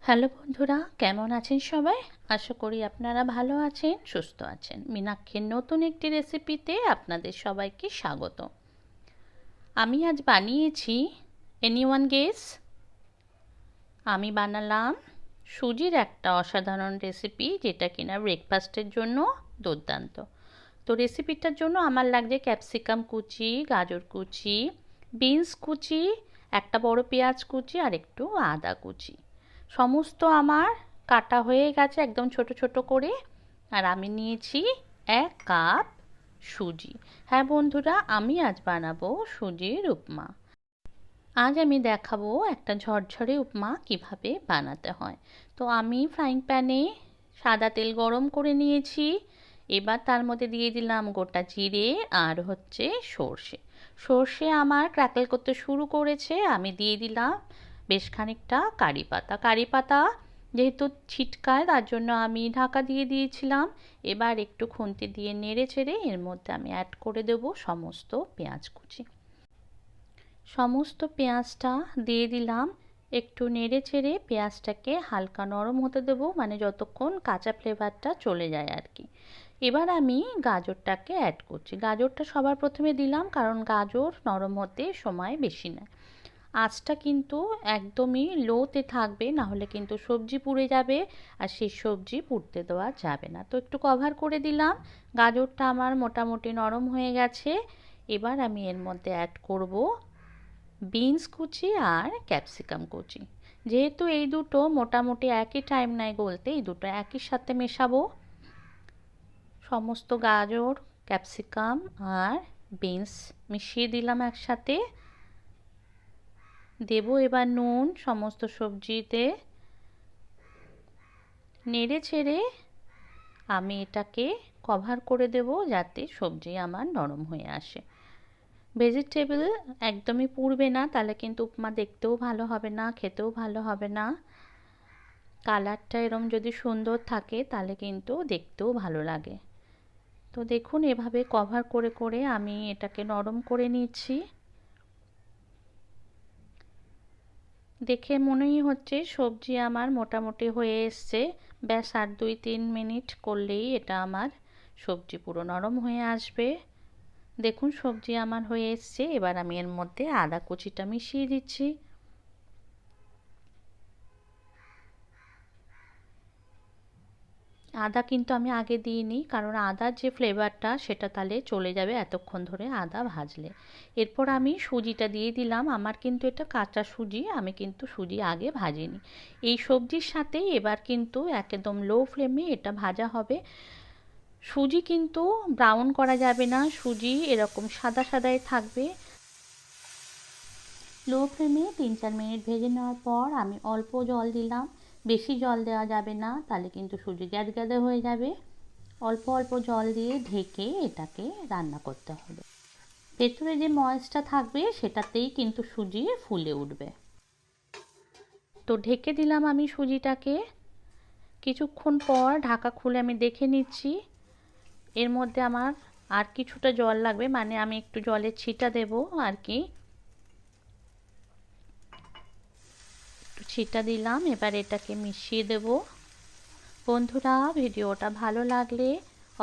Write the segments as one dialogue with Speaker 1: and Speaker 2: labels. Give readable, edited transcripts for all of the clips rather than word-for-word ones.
Speaker 1: Hello বন্ধুরা, কেমন আছেন সবাই? আশা করি আপনারা ভালো আছেন, সুস্থ আছেন। মীনাক্ষীর নতুন একটি রেসিপিতে আপনাদের সবাইকে স্বাগত। আমি আজ বানিয়েছি এনিওয়ান গেস। আমি বানালাম সুজির একটা অসাধারণ রেসিপি, যেটা কিনা ব্রেকফাস্টের জন্য দুর্দান্ত। তো রেসিপিটার জন্য আমার লাগছে ক্যাপসিকাম কুচি, গাজর কুচি, বিনস কুচি, একটা বড় পেঁয়াজ কুচি আর একটু আদা কুচি। সমস্ত আমার কাটা হয়ে গেছে একদম ছোট ছোট করে। আর আমি নিয়েছি 1 কাপ সুজি। হ্যাঁ বন্ধুরা, আমি আজ বানাবো সুজির উপমা। আজ আমি দেখাবো একটা ঝরঝরে উপমা কিভাবে বানাতে হয়। তো আমি ফ্রাইং প্যানে সাদা তেল গরম করে নিয়েছি। এবার তার মধ্যে দিয়ে দিলাম গোটা জিরে আর সর্ষে। সর্ষে আমার ক্র্যাকল করতে শুরু করেছে। আমি দিয়ে দিলাম বেশ খানিকটা কারি পাতা। কারি পাতা যেহেতু ছিটকায়, তার জন্য আমি ঢাকা দিয়ে দিয়েছিলাম। এবার একটু খুন্তি দিয়ে নেড়ে চেড়ে এর মধ্যে আমি অ্যাড করে দেবো সমস্ত পেঁয়াজ কুচি। সমস্ত পেঁয়াজটা দিয়ে দিলাম। একটু নেড়ে চেড়ে পেঁয়াজটাকে হালকা নরম হতে দেবো, মানে যতক্ষণ কাঁচা ফ্লেভারটা চলে যায় আর কি। এবার আমি গাজরটাকে অ্যাড করছি। গাজরটা সবার প্রথমে দিলাম, কারণ গাজর নরম হতে সময় বেশি নেয়। আঁচটা কিন্তু একদমই লোতে থাকবে, না হলে কিন্তু সবজি পুড়ে যাবে, আর সেই সবজি পুড়তে দেওয়া যাবে না। তো একটু কভার করে দিলাম। গাজরটা আমার মোটামুটি নরম হয়ে গেছে। এবার আমি এর মধ্যে অ্যাড করব বিনস কুচি আর ক্যাপসিকাম কুচি। যেহেতু এই দুটো মোটামুটি একই টাইম নেয় গলতে, এই দুটো একই সাথে মেশাবো। সমস্ত গাজর, ক্যাপসিকাম আর বিনস মিশিয়ে দিলাম একসাথে। দেব এবার নুন সমস্ত সবজিতে। নেড়ে ছেড়ে আমি এটাকে কভার করে দেব, যাতে সবজি আমার নরম হয়ে আসে। ভেজিটেবল একদমই পুড়বে না, তাহলে কিন্তু উপমা দেখতেও ভালো হবে না, খেতেও ভালো হবে না। কালারটা এরম যদি সুন্দর থাকে তাহলে কিন্তু দেখতেও ভালো লাগে। তো দেখুন, এভাবে কভার করে করে আমি এটাকে নরম করে নিচ্ছি। দেখে মনেই হচ্ছে সবজি আমার মোটামুটি হয়ে এসছে। ব্যাস আর 2-3 মিনিট করলেই এটা আমার সবজি পুরো নরম হয়ে আসবে। দেখুন সবজি আমার হয়ে এসছে। এবার আমি এর মধ্যে আদা কুচিটা মিশিয়ে দিচ্ছি। আদা কিন্তু আমি আগে দিইনি, কারণ আদার যে ফ্লেভারটা সেটা তাহলে চলে যাবে এতক্ষণ ধরে আদা ভাজলে। এরপর আমি সুজিটা দিয়ে দিলাম। আমার কিন্তু এটা কাঁচা সুজি, আমি কিন্তু সুজি আগে ভাজিনি। এই সবজির সাথে এবার কিন্তু একদম লো ফ্লেমে এটা ভাজা হবে। সুজি কিন্তু ব্রাউন করা যাবে না, সুজি এরকম সাদা সাদাই থাকবে। লো ফ্লেমে 3-4 মিনিট ভেজে নেওয়ার পর আমি অল্প জল দিলাম। বেশি জল দেওয়া যাবে না, তাহলে কিন্তু সুজি গ্যাদগ্যাদে হয়ে যাবে। অল্প অল্প জল দিয়ে ঢেকে এটাকে রান্না করতে হবে। ভেতরে যে ময়েসটা থাকবে সেটাতেই কিন্তু সুজি ফুলে উঠবে। তো ঢেকে দিলাম আমি সুজিটাকে। কিছুক্ষণ পর ঢাকা খুলে আমি দেখে নিচ্ছি। এর মধ্যে আমার আর কিছুটা জল লাগবে, মানে আমি একটু জলের ছিটা দেব আর কি। একটু ছিটা দিলাম। এবার এটাকে মিশিয়ে দেব। বন্ধুরা, ভিডিওটা ভালো লাগলে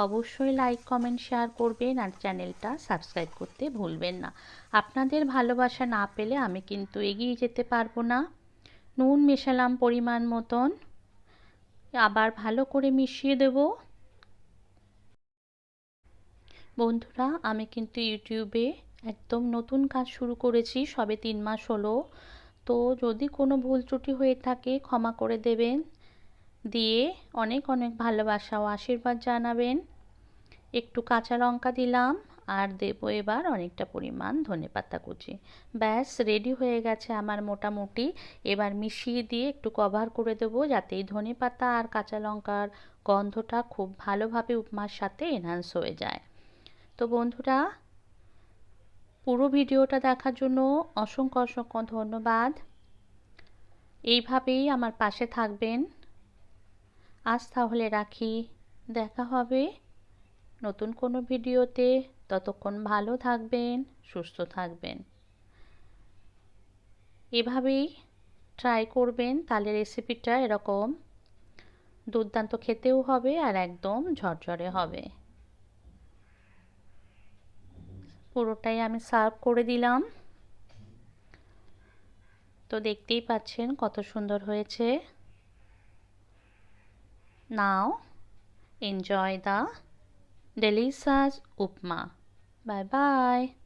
Speaker 1: অবশ্যই লাইক কমেন্ট শেয়ার করবেন, আর চ্যানেলটা সাবস্ক্রাইব করতে ভুলবেন না। আপনাদের ভালোবাসা না পেলে আমি কিন্তু এগিয়ে যেতে পারবো না। নুন মেশালাম পরিমাণ মতন। আবার ভালো করে মিশিয়ে দেব। বন্ধুরা, আমি কিন্তু ইউটিউবে একদম নতুন কাজ শুরু করেছি, সবে 3 মাস হলো। তো যদি কোনো ভুল ত্রুটি হয়ে থাকে ক্ষমা করে দেবেন, দিয়ে অনেক অনেক ভালোবাসা ও আশীর্বাদ জানাবেন। একটু কাঁচা লঙ্কা দিলাম, আর দেবো এবার অনেকটা পরিমাণ ধনেপাতা কুচি। ব্যাস রেডি হয়ে গেছে আমার মোটামুটি। এবার মিশিয়ে দিয়ে একটু কভার করে দেবো, যাতে এই ধনেপাতা আর কাঁচা লঙ্কার গন্ধটা খুব ভালোভাবে উপমার সাথে এনহান্স হয়ে যায়। তো বন্ধুরা, পুরো ভিডিওটা দেখার জন্য অসংখ্য অসংখ্য ধন্যবাদ। এইভাবেই আমার পাশে থাকবেন। আজ তাহলে রাখি, দেখা হবে নতুন কোনো ভিডিওতে। ততক্ষণ ভালো থাকবেন, সুস্থ থাকবেন। এভাবেই ট্রাই করবেন, তাহলে রেসিপিটা এরকম দুর্দান্ত খেতেও হবে আর একদম ঝরঝরে হবে। পুরোটাই আমি সার্ভ করে দিলাম। তো দেখতেই পাচ্ছেন কত সুন্দর হয়েছে। নাও এনজয় দ্য delicious উপমা। Bye bye.